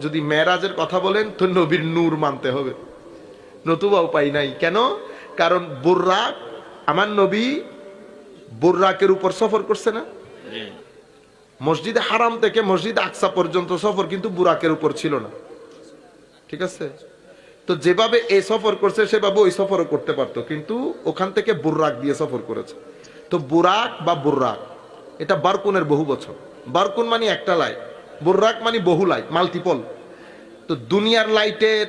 যদি মেরাজের কথা বলেন তো নবীর নূর মানতে হবে, নতুবা উপায় নাই। কেন? কারণ বুররাক, আমার নবী বুররাকের উপর সফর করছে না? মসজিদে হারাম থেকে মসজিদ আকসা পর্যন্ত সফর কিন্তু বুরাকের উপর ছিল না, ঠিক আছে? তো যেভাবে এই সফর করছে সেভাবে ওই সফরও করতে পারতো, কিন্তু ওখান থেকে বুররাক দিয়ে সফর করেছে। তো বুরাক বা বুররাক এটা বারকুনের বহু বছর। বারকুন মানে একটা লাইট, বুররাক মানে বহু লাইট, মাল্টিপল। তো দুনিয়ার লাইটের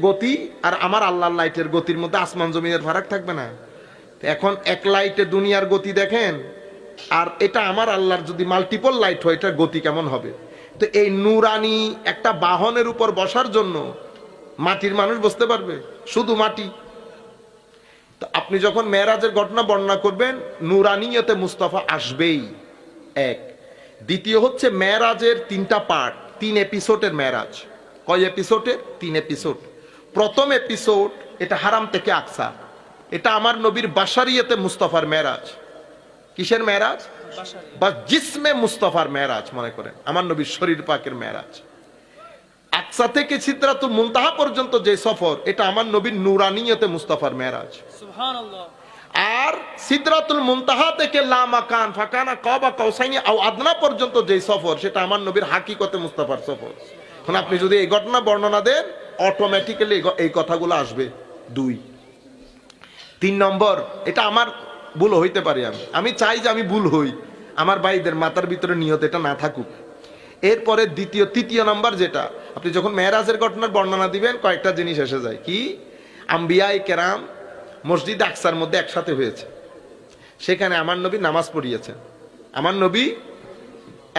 গতি আর আমার আল্লাহর লাইটের গতির মধ্যে আসমান জমিনের ফারাক থাকবে না? এখন এক লাইটে দুনিয়ার গতি দেখেন, আর এটা আমার আল্লাহর যদি মাল্টিপল লাইট হয় এটার গতি কেমন হবে? তো এই নুরানি একটা বাহনের উপর বসার জন্য মাটির মানুষ বসতে পারবে? শুধু মাটি। তো আপনি যখন মেরাজের ঘটনা বর্ণনা করবেন নুরানিয়তে মুস্তাফা আসবেই, এক। দ্বিতীয় হচ্ছে মেরাজের তিনটা পার্ট, 3 এপিসোডের মেরাজ। কয় এপিসোডের? 3 এপিসোড। প্রথম এপিসোড এটা হারাম থেকে আকসা, এটা আমার নবীর বাশারিয়তে মুস্তাফার মেরাজ। কিসের মেরাজ? বা জিসমে মুস্তাফার মেরাজ মনে করেন, আমার নবীর শরীর পাকের মেরাজ। আকসা থেকে সিদরাতুল মুনতাহা পর্যন্ত যে সফর এটা আমার নবীর নুরানিয়তে মুস্তাফার মেরাজ। সুবহানাল্লাহ। আর সিদরাতুল মুনতাহা থেকে লা মাকান ফাকানা কাবা কাউসাইনি আও আদনা পর্যন্ত যে সফর সেটা আমার নবীর হাকিকতে মুস্তাফার সফর। এখন আপনি যদি এই ঘটনা বর্ণনা দেন অটোমেটিক্যালি এই কথাগুলো আসবে। 2 3 নম্বর, এটা আমার ভুল হইতে পারে, আমি চাই যে আমি ভুল হই, আমার ভাইদের মাথার ভিতরে নিয়ত এটা না থাকুক। এরপরে তৃতীয় নাম্বার যেটা, আপনি যখন মেরাজের ঘটনার বর্ণনা দিবেন কয়েকটা জিনিস এসে যায়। কি? আম্বিয়ায়ে কেরাম মসজিদ আকসার মধ্যে একসাথে হয়েছে, সেখানে আমার নবী নামাজ পড়িয়েছেন। আমার নবী,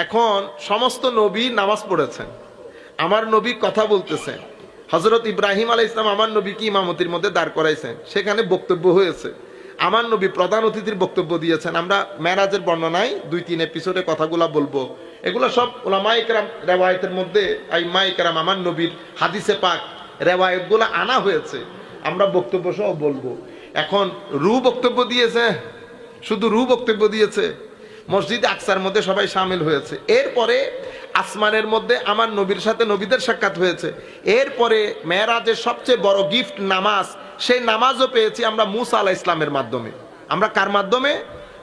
এখন সমস্ত নবী নামাজ পড়েছেন, আমার নবী কথা বলতেছেন। হযরত ইব্রাহিম আলাইহিস সালাম আমার নবীকে ইমামতির মধ্যে দাঁড় করাইছেন, সেখানে বক্তব্য হয়েছে, আমার নবী প্রধান অতিথির বক্তব্য দিয়েছেন। আমরা মেরাজের বর্ণনায় 2-3 এপিসোডে কথাগুলা বলবো, এগুলো সব উলামায়ে কেরাম রিওয়ায়াতের মধ্যে আইম্মায়ে কেরাম আমার নবীর হাদিসে পাক রিওয়ায়াতগুলো আনা হয়েছে, আমরা বক্তব্য সহ বলবো। এখন বক্তব্য দিয়েছে, শুধু বক্তব্য দিয়েছে, মসজিদ আকসার মধ্যে সবাই শামিল হয়েছে। এরপরে আসমানের মধ্যে আমার নবীর সাথে নবীদের সাক্ষাৎ হয়েছে। এরপরে মেরাজের সবচেয়ে বড় গিফট নামাজ, সেই নামাজও পেয়েছি আমরা মুসা আলাইহিস সালামের মাধ্যমে। আমরা কার মাধ্যমে?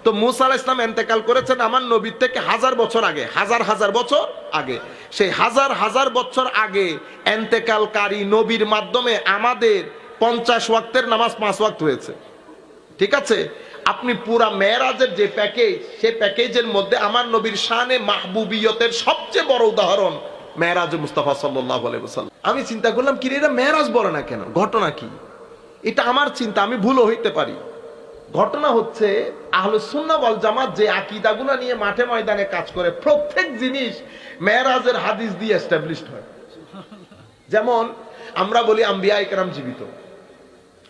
তো মুসা আলাইহিস সালাম ইন্তেকাল করেছেন আমার নবীর থেকে 1000 বছর আগে, হাজার বছর আগে। সেই হাজার বছর আগে ইন্তেকালকারী নবীর মাধ্যমে আমাদের 50 ওয়াক্তের নামাজ 5 ওয়াক্ত হয়েছে, ঠিক আছে? আপনি পুরা মেরাজের যে প্যাকেজ, সেই প্যাকেজের মধ্যে আমার নবীর শানে মাহবুবিয়তের সবচেয়ে বড় উদাহরণ মেরাজ মুস্তাফা সাল্লাল্লাহু আলাইহি ওয়াসাল্লাম। আমি চিন্তা করলাম কি রে, এটা মেরাজ বলে না কেন, ঘটনা কি? এটা আমার চিন্তা, আমি ভুলও হইতে পারি। ঘটনা হচ্ছে আহলুস সুন্নাহ ওয়াল জামাত যে আকীদাগুলো নিয়ে মাঠে ময়দানে কাজ করে, প্রত্যেক জিনিস মেরাজের হাদিস দিয়ে এস্টাবলিশড হয়। যেমন আমরা বলি আম্বিয়ায়ে কেরাম জীবিত,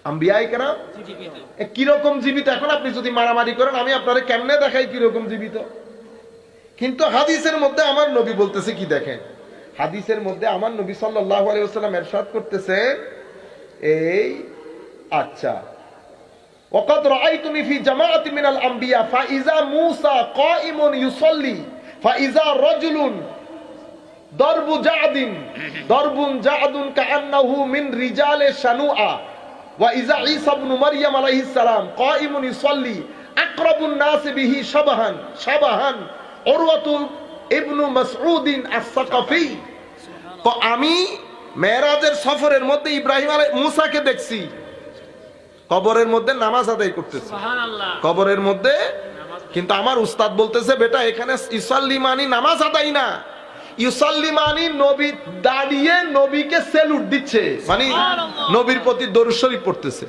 আম্বিয়ায়ে কেরাম কিরকম জীবিত? এখন আপনি যদি মারামারি করেন আমি আপনারে কেমনে দেখাই কিরকম জীবিত, কিন্তু হাদিসের মধ্যে আমার নবী বলতেছে কি দেখেন, হাদিসের মধ্যে আমার নবী সাল্লাল্লাহু আলাইহি ওয়াসাল্লাম ইরশাদ করতেছেন, এই আচ্ছা, ওয়াকাদ রাআইতুনি ফি জামাআতি মিনাল আম্বিয়া ফাইজা মূসা কাইমুন ইউসাল্লি ফাইজা রাজুলুন দরবুন জাআদুন কাআন্নাহু মিন রিজালে শানুআ ওয়া ইজা ঈসা ইবনে মারইয়াম আলাইহিস সালাম কাইমুন ইউসাল্লি আকরাবুন নাস বিহি শাবাহান উরওয়াতু ইবনে মাসউদিন আস-সাকাফি। তো আমি মেরাজের সফরের মধ্যে ইব্রাহিম মুসাকে দেখছি কবরের মধ্যে নামাজ আদায় করতেছে, সুবহানাল্লাহ, কবরের মধ্যে। কিন্তু আমার উস্তাদ বলতেছে, বেটা এখানে ইউসাল্লি মানি নামাজ আদায় না, ইউসাল্লি মানি নবী দাঁড়িয়ে নবীকে সেলুট দিচ্ছে, মানে নবীর প্রতি দরুদ শরীফ পড়তেছে।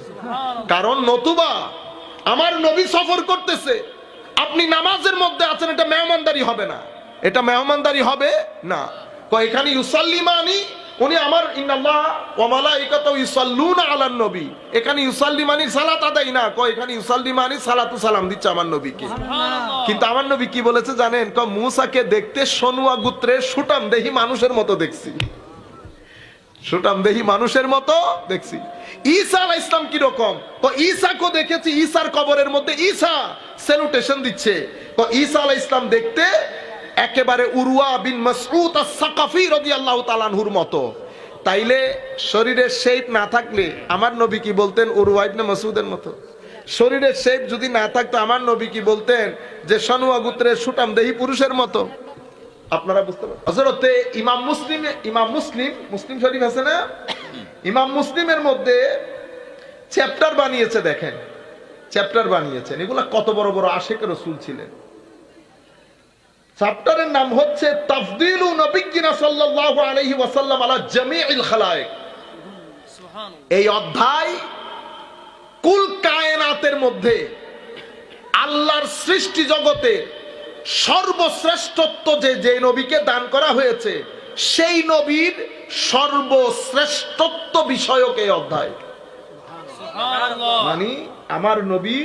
কারণ নতুবা আমার নবী সফর করতেছে, আপনি নামাজের মধ্যে আছেন, এটা মেহমানদারি হবে না, এটা মেহমানদারি হবে না। এখানে ইউসাল্লি মানি উনি আমার ইন্নাল্লাহ ওয়া মালাইকাতুহু ইউসাল্লুনা আলান নবী, এখানে ইউসাল্লি মানি সালাত আদায় না, এখানে ইউসাল্লি মানি সালাতু সালাম দিচ্ছে আমার নবীকে। কিন্তু আমার নবী কি বলেছে জানেন? মুসাকে দেখতে সনুয়া গোত্রের সুটাম দেহি মানুষের মতো দেখছি, সুটাম দেহি মানুষের মতো দেখছি। ঈসা আলাইহিস সালাম কি রকম? ঈসাকে দেখেছি, ঈসার কবরের মধ্যে ঈসা স্যালুটেশন দিচ্ছে। ঈসা আলাইহিস সালাম দেখতে একেবারে উরওয়া বিন মাসউদ আস-সাকাফি রাদিয়াল্লাহু তাআলা আনহুর মতো। তাইলে শরীরের শেপ না থাকলে আমার নবী কি বলতেন? উরওয়া ইবনে মাসউদের মতো। শরীরের শেপ যদি না থাকতো আমার নবী কি বলতেন? যে সনুয়া গোত্রের সুটাম দেহি পুরুষের মতো। আপনারা বুঝতে পারেন। হযরতে ইমাম মুসলিম শরীফ আছে না, ইমাম মুসলিমের মধ্যে চ্যাপ্টার বানিয়েছে, দেখেন চ্যাপ্টার বানিয়েছেন, এগুলা কত বড় বড় আশিক রাসূল ছিলেন। চ্যাপ্টারের নাম হচ্ছে তাফদীলু নবিয়্যিনা সাল্লাল্লাহু আলাইহি ওয়াসাল্লাম আলা জামিইল খালায়েক। এই অধ্যায় কুল কায়নাতের মধ্যে আল্লাহর সৃষ্টি জগতে সর্বশ্রেষ্ঠত্ব যে নবীকে দান করা হয়েছে সেই নবীর সর্বশ্রেষ্ঠত্ব বিষয়ক এই অধ্যায়। মানে আমার নবী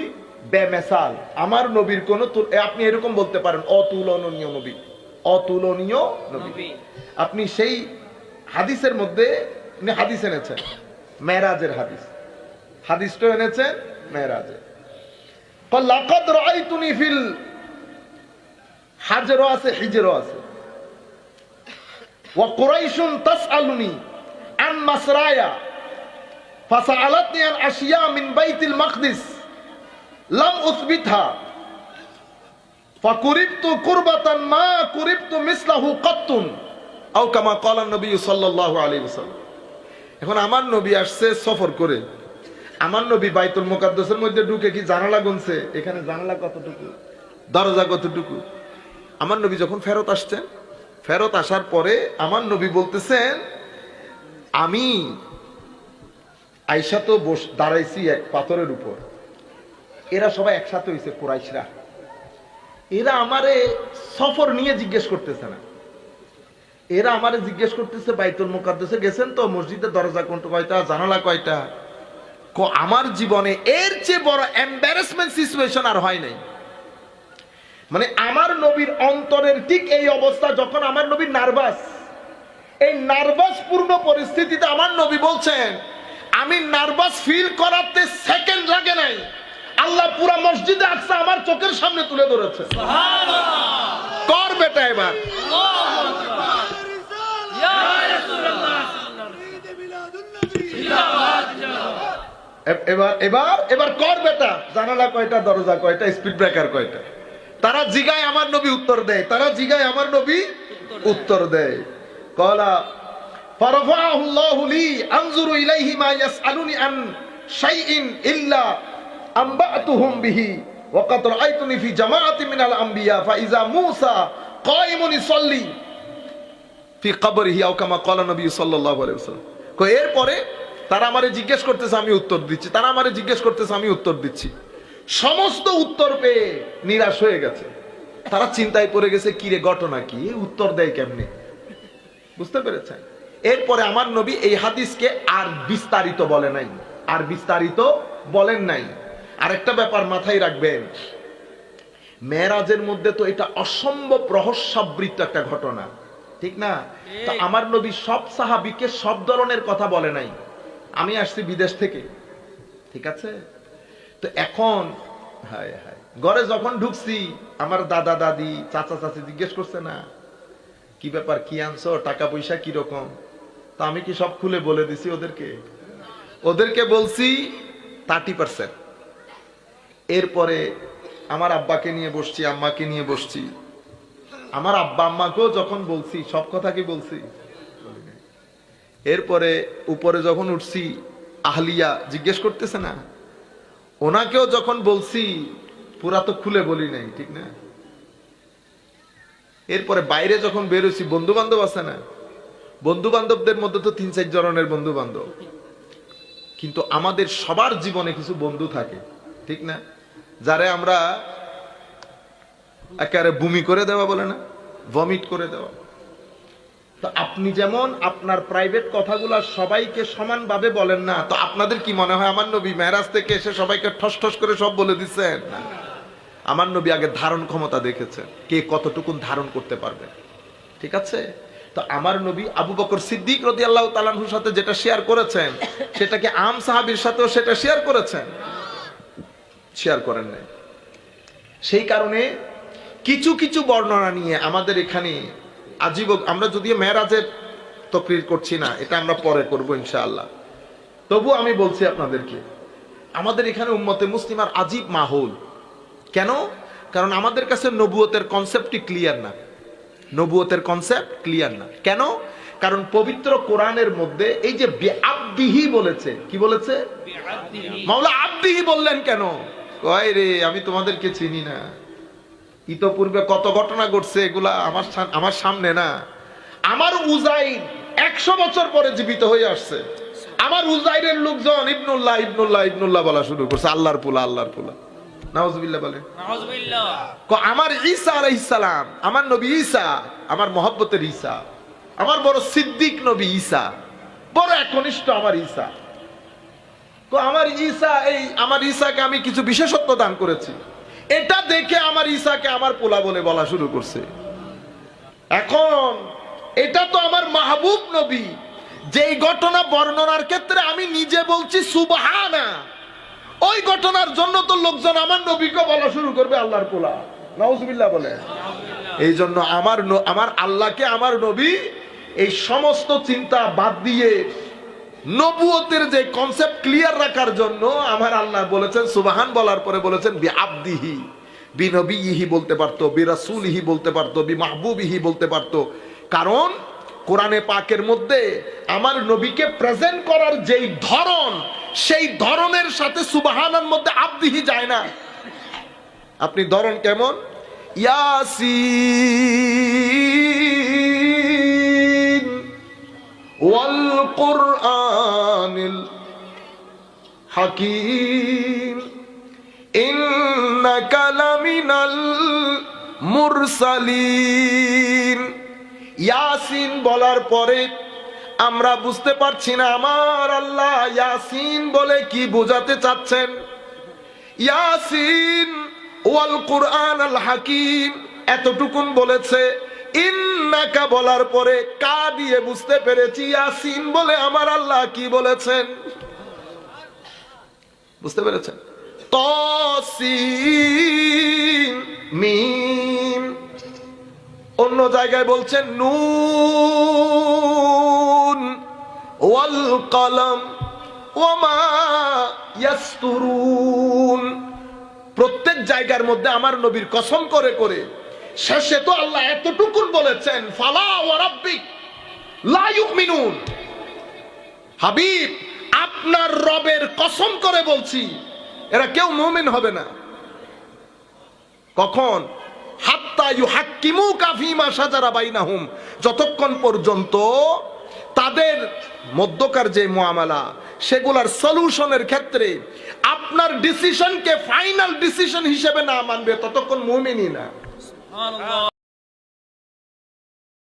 বেমেসাল, আমার নবীর কোন, আপনি এরকম বলতে পারেন অতুলনীয় নবী, অতুলনীয় নবী। আপনি সেই হাদিসের মধ্যে হাদিস এনেছেন, মেরাজের হাদিসটা এনেছেন মেরাজের। লাকাদ রাআইতুনি ফিল হাজর আছে, হিজর আছে, ওয়া কুরাইশুন তাসআলুনি আন মাসরায়া ফাসআলাতনি আন আশিয়া মিন বাইতিল মাকদিস লাম উসবিতহা ফাকুরিবতু কুরবাতান মা কুরিবতু মিসলাহু কাত্তুন আও কামা ক্বালা নবী সাল্লাল্লাহু আলাইহি ওয়াসাল্লাম। এখন আমার নবী আসছে সফর করে, আমার নবী বাইতুল মুকাদ্দাসের মধ্যে ঢুকে কি জানালা গুনছে? এখানে জানালা কতটুকু, দরজা কতটুকু? আমার নবী যখন ফেরত আসছেন, ফেরত আসার পরে আমার নবী বলতেছেন, আমি আয়েশা তো দাঁড়াইছি এক পাথরের উপর, এরা সবাই একসাথে হয়েছে কুরাইশরা, এরা আমারে সফর নিয়ে জিজ্ঞেস করতেছে না, এরা আমারে জিজ্ঞেস করতেছে বাইতুল মুকাদ্দাসে গেছেন তো, মসজিদের দরজা কোনটা, কয়টা জানালা কয়টা? আমার জীবনে এর চেয়ে বড় এম্বারাসমেন্ট সিচুয়েশন আর হয় নাই। মানে আমার নবীর অন্তরের ঠিক এই অবস্থা, যখন আমার নবী নার্ভাস, এই নার্ভাস পূর্ণ পরিস্থিতিতে আমার নবী বলছেন, আমি নার্ভাস ফিল করাতে সেকেন্ড লাগে নাই, আল্লাহ পুরা মসজিদে আকসা আমার চোখের সামনে তুলে ধরেছে। কর বেটা এবার, এবার কর বেটা, জানালা কয়টা, দরজা কয়টা, স্পিড ব্রেকার কয়টা? তারা জিগায় আমার নবী উত্তর দেয়, তারা জিগায় আমার নবী উত্তর দেয়। কলা ফারফাহু আল্লাহু লি আনজুরু ইলাইহি মা ইয়াসআলুনি আন শাইইন ইল্লা আনবাতুহুম বিহি ওয়া কাদ রাআইতুনি ফি জামাআতি মিনাল আমবিয়া ফাইজা মূসা কায়িমুন ইসাল্লি ফি কবরিহি আও কামা ক্বালা নবী সাল্লাল্লাহু আলাইহি ওয়াসাল্লাম। এরপরে তারা আমারে জিজ্ঞেস করতেছে, আমি উত্তর দিচ্ছি, তারা আমারে জিজ্ঞেস করতেছে, আমি উত্তর দিচ্ছি। সমস্ত উত্তর পেয়ে নিরাশ হয়ে গেছে, তারা চিন্তায় পড়ে গেছে, কি রে ঘটনা কি, উত্তর দেয় কেমনে? বুঝতে পেরেছেন? এরপরে আমার নবী এই হাদিসকে আর বিস্তারিত বলে নাই, আর বিস্তারিত বলেন নাই। আরেকটা ব্যাপার মাথায় রাখবেন, মেরাজের মধ্যে তো এটা অসম্ভব রহস্যাবৃত একটা ঘটনা, ঠিক না? তো আমার নবী সব সাহাবীকে সব ধরনের কথা বলে নাই, আমি আসছি বিদেশ থেকে, ঠিক আছে? তো এখন হায় হায়, ঘরে যখন ঢুকছি আমার দাদা দাদি চাচা চাচি জিজ্ঞেস করছে না, কি ব্যাপার, কি আনছো, টাকা পয়সা কি রকম? তো আমি কি সব খুলে বলে দিছি ওদেরকে বলছি 30%। এরপরে আমার আব্বাকে নিয়ে বসছি, আম্মাকে নিয়ে বসছি, আমার আব্বা আম্মাকেও যখন বলছি সব কথা কি বলছি। এরপরে উপরে যখন উঠছি আহলিয়া জিজ্ঞেস করতেছে না, ওনাকেও যখন বলছি পুরা তো খুলে বলি নাই, ঠিক না? এরপরে বাইরে যখন বেরোছি, বন্ধু বান্ধব আছে না, বন্ধু বান্ধবদের মধ্যে তো 3-4 ধরনের বন্ধু বান্ধব, কিন্তু আমাদের সবার জীবনে কিছু বন্ধু থাকে, ঠিক না? যারে আমরা একেবারে বমি করে দেওয়া বলে না, ভমিট করে দেওয়া। তো আপনি যেমন আপনার প্রাইভেট কথাগুলা সবাইকে সমানভাবে বলেন না, তো আপনাদের কি মনে হয় আমার নবী মেরাজ থেকে এসে সবাইকে ঠস ঠস করে সব বলে দিচ্ছেন? আমার নবী আগে ধারণ ক্ষমতা দেখেছেন, কে কতটুকু ধারণ করতে পারবে, ঠিক আছে? তো আমার নবী আবু বকর সিদ্দিক রাদিয়াল্লাহু তাআলা আনহুর সাথে যেটা শেয়ার করেছেন, সেটাকে আম সাহাবীর সাথেও সেটা শেয়ার করেছেন? শেয়ার করেন নাই। সেই কারণে কিছু কিছু বর্ণনা নিয়ে আমাদের এখানে আজীব, আমরা যদিও মেরাজের তকরির করছি না, এটা আমরা পরে করব ইনশাআল্লাহ, তবু আমি বলছি আপনাদেরকে, আমাদের এখানে উম্মতে মুসলিমার আজীব মাহৌল। কেন? কারণ আমাদের কাছে নবুয়তের কনসেপ্টই ক্লিয়ার না। নবুয়তের কনসেপ্ট ক্লিয়ার না। কেন? কারণ পবিত্র কোরআনের মধ্যে এই যে বিআবদিহি বলেছে, কি বলেছে? মাওলা আবদিহি বললেন কেন? কয় রে আমি তোমাদেরকে চিনি না, ইতোপূর্বে কত ঘটনা ঘটছে, এগুলা আমার সামনে না। আমার উজাইর 100 বছর পরে জীবিত হয়ে আসছে। আমার উজাইরের লোকজন ইবনুল্লাহ ইবনুল্লাহ ইবনুল্লাহ বলা শুরু করছে, আল্লাহর পোলা আল্লাহর পোলা। নাউজুবিল্লাহ বলে। নাউজুবিল্লাহ। আমার ঈসা আলাইহিস সালাম, আমার নবী ঈসা, আমার মহব্বতের ঈসা, আমার বড় সিদ্দিক নবী ঈসা, বড় একনিষ্ঠ আমার ঈসা। আমার ঈসা, এই আমার ঈসাকে আমি কিছু বিশেষত্ব দান করেছি, এটা দেখে আমার ঈসাকে আমার পোলা বলে বলা শুরু করছে। এখন এটা তো আমার মাহবুব নবী, যেই ঘটনা বর্ণনার ক্ষেত্রে আমি নিজে বলছি সুবহানা, ওই ঘটনার জন্য তো লোকজন আমার নবীকে বলা শুরু করবে আল্লাহর পোলা। নাউজুবিল্লাহ বলে। এই জন্য আমার আল্লাহকে আমার নবী এই সমস্ত চিন্তা বাদ দিয়ে নবুয়তের যে কনসেপ্ট ক্লিয়ার রাখার জন্য আমার আল্লাহ বলেছেন সুবহান, বলার পরে বলেছেন বিআবদিহি, বিনবিহি বলতে পারতো, বিরাসূলিহি বলতে পারতো, বিমাহবুবিহি বলতে পারতো। কারণ কোরআনে পাকের মধ্যে আমার নবীকে প্রেজেন্ট করার যেই ধরন, সেই ধরনের সাথে সুবহানার মধ্যে আবদিহি যায় না। আপনি ধরন কেমন? ইয়াসিন ওয়াল কুরআনিল হাকীম ইন্নাকা লামিনাল মুরসালিন। ইয়াসিন বলার পরে আমরা বুঝতে পারছি না আমার আল্লাহ ইয়াসিন বলে কি বোঝাতে চাচ্ছেন। ইয়াসিন ওয়াল কুরআন আল হাকিম এতটুকুন বলেছে। ইন্নাকা বলার পরে কা দিয়ে বুঝতে পেরেছি ইয়াসিন বলে আমার আল্লাহ কি বলেছেন, বুঝতে পেরেছেন? তসিন মিম। অন্য জায়গায় বলছেন নুন ওয়াল কলম ওমা ইয়াসতুরুন। প্রত্যেক জায়গার মধ্যে আমার নবীর কসম করে করে শেষে তো আল্লাহ এতটুকুন বলেছেন ফালা ওয়া রাব্বিক লা ইউমিনুন। হাবিব, আপনার রবের কসম করে বলছি এরা কেউ মুমিন হবে না। কখন? হাত্তা ইউহাক্কিমুকা ফীমা শাজারা বাইনাহুম, যতক্ষণ পর্যন্ত তাদের মধ্যকার যে মুআমালা সেগুলার সলিউশনের ক্ষেত্রে আপনার ডিসিশনকে ফাইনাল ডিসিশন হিসেবে না মানবে ততক্ষণ মুমিনই না।